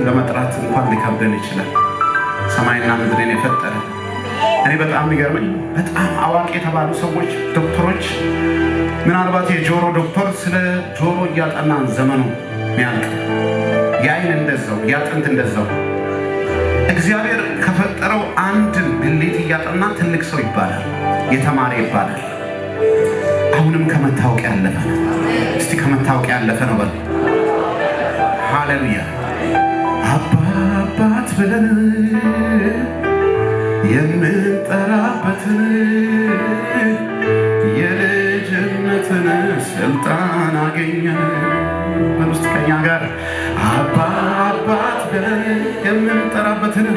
ለመጥራት እንኳን ሊከብደን ይችላል። ሰማይና ምድርን የፈጠረ እኔ በጣም የሚገርመኝ በጣም አዋቂ የተባሉ ሰዎች ዶክተሮች ምናልባት የጆሮ ዶክተር ስለ ጆሮ እያጠናን ዘመኑ ሚያልቅ የአይን እንደዛው ያጥንት እንደዛው እግዚአብሔር ከፈጠረው አንድን ብልት እያጠና ትልቅ ሰው ይባላል፣ የተማረ ይባላል። አሁንም ከመታወቂያ ያለፈ ነው። እስቲ ከመታወቂያ ያለፈ ነው በል። ሃሌሉያ። አባት ብለን የምንጠራበትን የልጅነትን ስልጣን አገኘን። በውስጥ ከኛ ጋር አባት ብለን የምንጠራበትን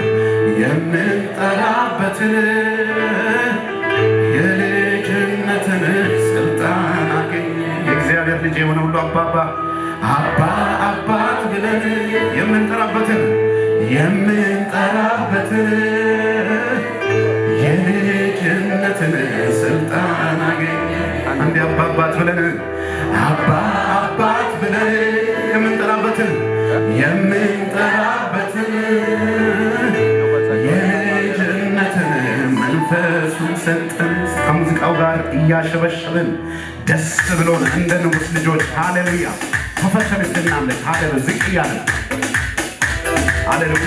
የልጅነትን ስልጣን አገኘን። የእግዚአብሔር ልጅ የሆነ ሁሉ አባት ብለን የምንጠራበትን የልጅነትን ስልጣን አገኘን። አንዴ አባት ብለን የምንጠራበትን የልጅነትን መንፈሱን ሰጠን። ከሙዚቃው ጋር እያሸበሸብን ደስ ብሎን እንደ ንጉሥ ልጆች ሃሌሉያ ተፈሸን እንድናምልክ ሃሌሉያ ዝቅ እያለን ሃሌሉያ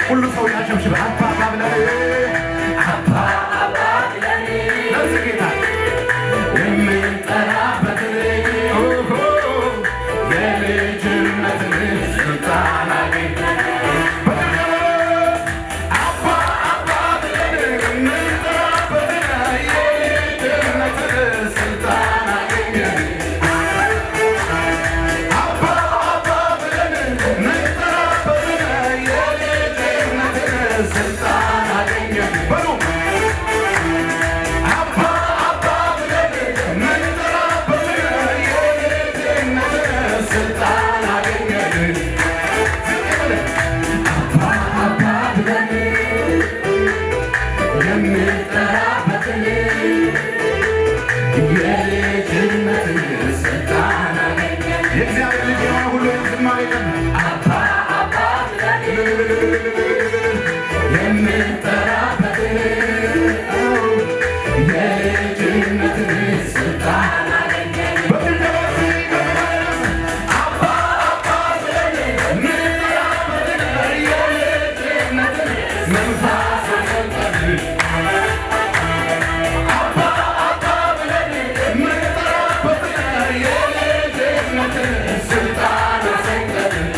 ሁሉ ሰው ያሸብሽብ አባ ብለን ለዚህ ጌታ የምንጠራበትን የልጅነትን ስልጣን አገኘን። አባ ብለን የምንጠራበትን የልጅነትን ስልጣን አገኘን። ስልጣን አገኘን በሉ አባ ብለን የምንጠራበትን የልጅነትን ስልጣን አገኘን። አባ ብለን የምንጠራበትን የልጅነትን ስልጣን አገኘን። የእግዚአብሔር ልጅ የሆነ ሁሉ ዝማሬ ቀን አባ የምንጠራበትን የልጅነትን ስልጣን አገኘን። አባ ብለን የምንጠራበትን የልጅነትን መንፈስ ሰጠን። አባ ብለን የምንጠራበትን የልጅነትን ስልጣን ሰጠን።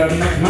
Hallelujah.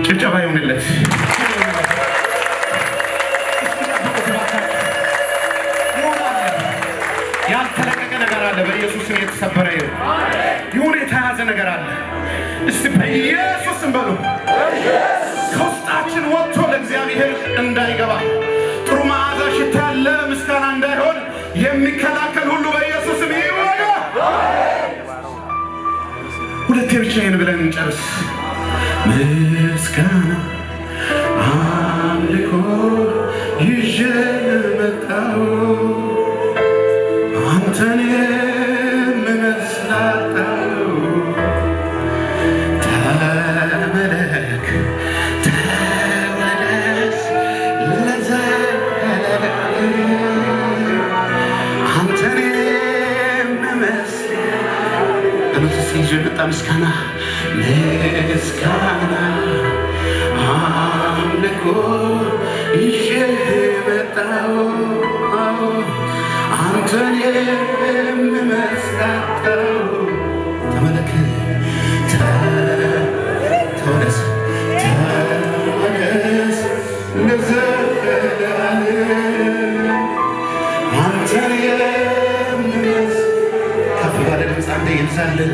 ጭብጨባ ይሁንለት። ነገር አለ። እስቲ በኢየሱስም በሉ ከውስጣችን ወጥቶ ለእግዚአብሔር እንዳይገባ ጥሩ መዓዛ ሽታ ያለ ምስጋና እንዳይሆን የሚከላከል ሁሉ በኢየሱስም ይወጋ። ሁለቴ ብቻዬን ብለን እንጨርስ። ምስጋና አምልኮ ይዤ መጣሁ አንተን የምመስላጣሁ ተመለክ ተወደስ ለዘላለም አንተን የምመስል በመንፈስ ይዤ መጣ ምስጋና ምስጋና አምልኮ ይዤ መጣሁ አንተን የምመስላጣሁ ተመለክ ተወደስ ተወደስ ለዘላለም አንተን የምመስል ከፍ ባለ ድምፅ አንተ ይብዛልን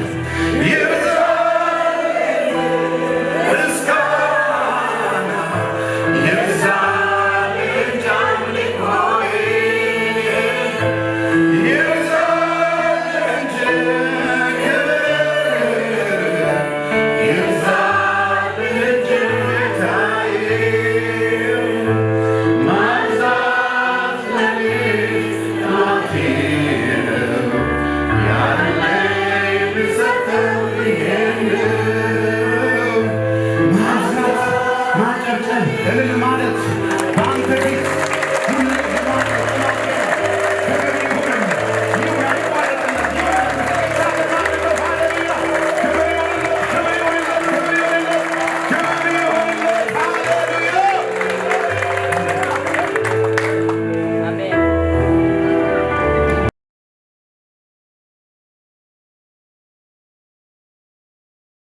ማለት በአንተ